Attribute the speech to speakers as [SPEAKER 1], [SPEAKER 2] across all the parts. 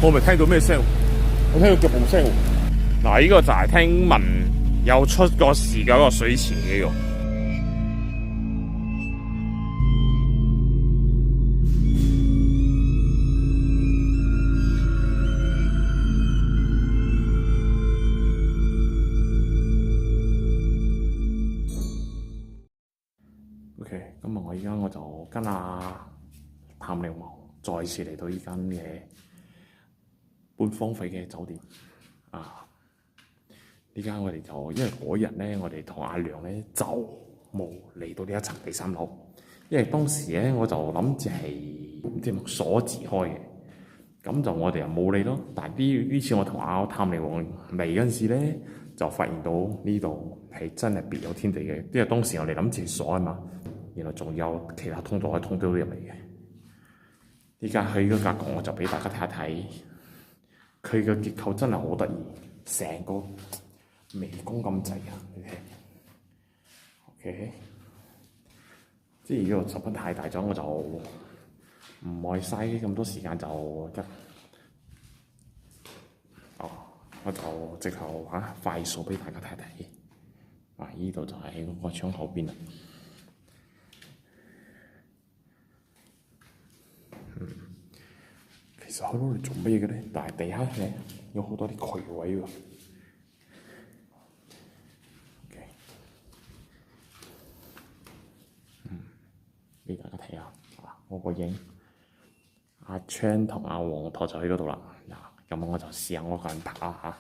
[SPEAKER 1] 我咪聽到咩聲？我聽到腳步聲喎。嗱，呢個就係聽聞有出過事嘅一個水池嘅喎。OK， 咁啊，我就跟阿譚靈王再次嚟到呢間嘅半荒廢嘅酒店啊！呢間我哋就因為嗰日咧，我哋同阿亮咧就冇嚟到呢一層第3樓，因為當時咧我就諗住係即係鎖字開嘅，咁就我哋又冇嚟咯。但係呢次我同阿譚靈王嚟嗰陣時咧，就發現到呢度係真係別有天地嘅，因為當時我哋諗住鎖啊嘛，原來仲有其他通道可以通到入嚟嘅。依家去嗰格局我就俾大家睇一睇，佢嘅結構真係好得意，成個迷宮咁滯啊！你睇 ，OK， 即係如果十分太大咗，我就唔愛嘥咁多時間就我就直頭快速俾大家睇睇。啊，依度就係嗰個窗口邊啦。其實可以攞嚟做咩嘅咧？但係地下咧有好多啲渠位喎。OK， 俾大家睇下我個影，阿昌同阿黃陀就喺嗰度啦。嗱，咁我就試下我個人拍下。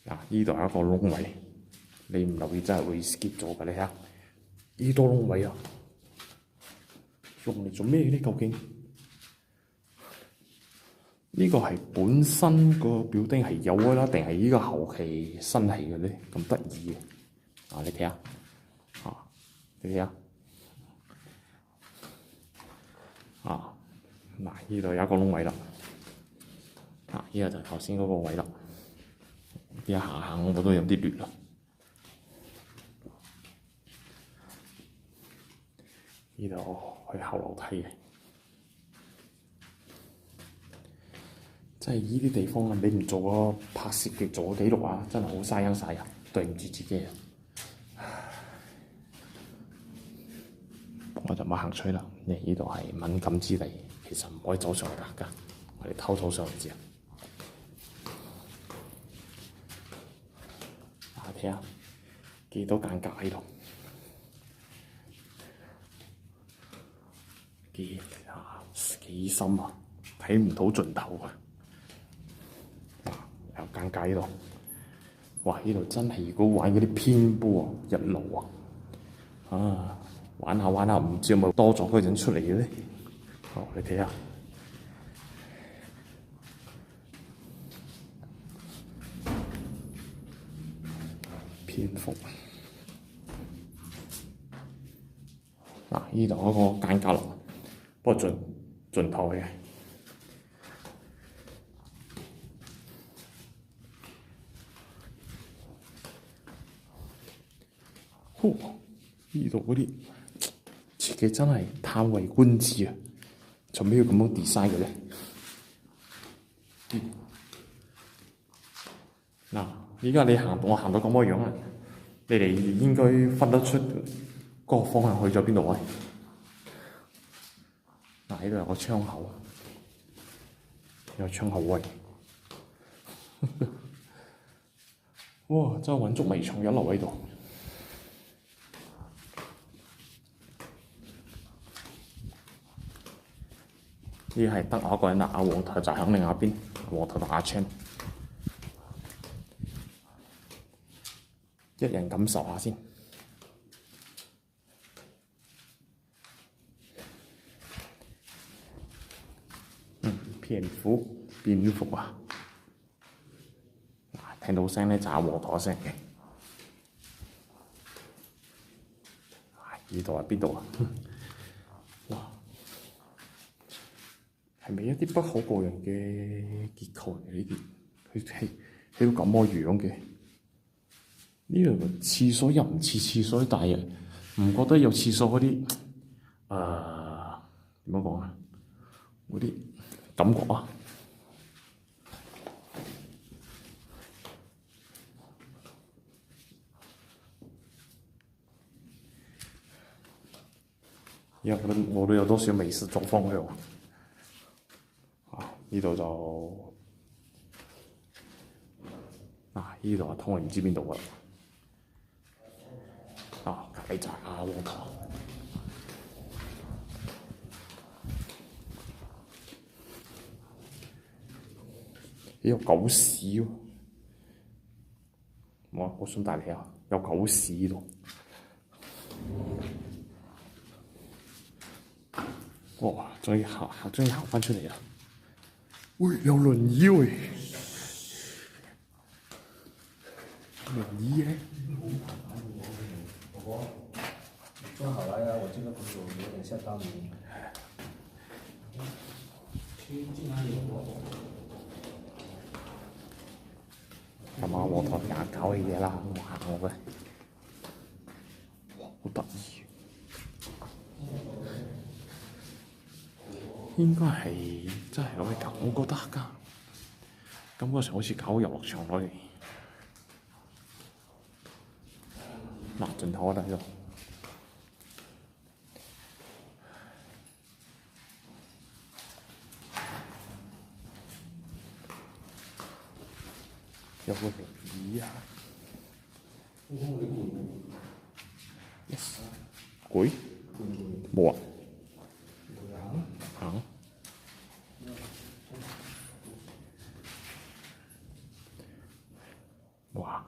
[SPEAKER 1] 嗱，呢度係一個窿位，你唔留意真係會 skip 咗㗎。你睇下，呢多窿位啊！用嚟做咩咧？究竟呢個係本身個表丁係有嘅啦，定係呢個後期新起嘅咧？咁得意嘅，你睇下，你睇下，嗱，呢度有一個窿位啦，呢個就係頭先嗰個位啦。一下我都有啲亂啦。呢度去後樓梯嘅，即係呢啲地方啊！你唔做個拍攝嘅做個記錄啊，真係好嘥憂晒啊！對唔住自己啊！我就冇行出啦，因為呢度係敏感之地，其實唔可以走上去㗎，我哋偷走上嚟啫。睇下幾多間隔喺度。幾深啊！睇唔到盡頭啊！有間隔喺度，哇！呢度真係如果玩嗰啲偏波日路玩下玩下，唔知有冇多咗嗰陣出嚟嘅咧？你睇下，蝙蝠呢度嗰個間隔咯。不過盡頭嘅，呢度嗰啲設計真係嘆為觀止啊！做咩要咁樣 design 嘅咧？依家我行到咁嘅樣啊，你哋應該分得出嗰個方向去咗邊度啊？呢度有個窗口，有窗口位。哇！真係穩足迷藏一樓喺度。呢係得我一個人啦，阿黃頭就喺另外一邊，黃頭同阿昌，一人感受下先。蝙蝠啊！聽到聲咧就係黃陀聲嘅。呢度係邊度啊？哇！係咪一啲不可告人嘅結構嚟？呢啲佢起到咁個樣嘅？呢度廁所又唔似廁所，但係唔覺得有廁所嗰啲點樣講啊？嗰啲感覺啊，因為我都有多少美食作風喺度。呢度就呢度通去唔知邊度㗎啦。咖喱仔黃糖。有狗屎喎！我想大你啊，有狗屎度。哇！終於行翻出嚟啦！喂，有輪椅喎！輪椅嘅。
[SPEAKER 2] 坐好了呀，我这个朋友有点像当你。去哪里？
[SPEAKER 1] 咁啊，和台夾搞嘅嘢啦，我行落去。哇，好得意！應該係真係攞嚟搞，我覺得㗎。感覺上好似搞遊樂場攞嚟。盡頭啦呢度。有個輪椅啊！Yes， 攰？冇啊。行。哇！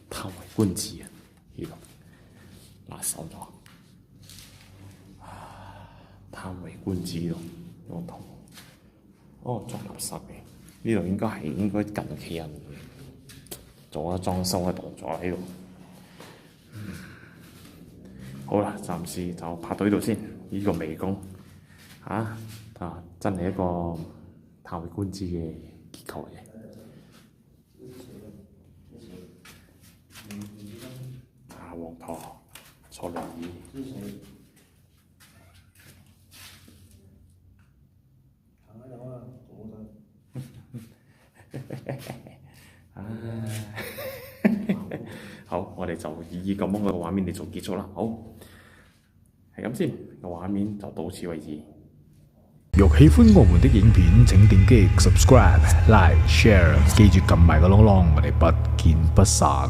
[SPEAKER 1] 嘆為觀止啊！呢度辣手咗。嘆為觀止呢度，個圖。裝垃圾嘅。呢度應該近期人做咗裝修嘅動作喺度。好啦，暫時就拍到呢度先。呢個微工真係一個嘆為觀止嘅結構嚟。黃婆坐輪椅。好，我哋就以咁樣嘅畫面嚟做結束啦。好，係咁先，個畫面就到此為止。
[SPEAKER 3] 若喜歡我們的影片，請點擊 subscribe、like、share，記住撳埋個鈴鈴，我哋不見不散。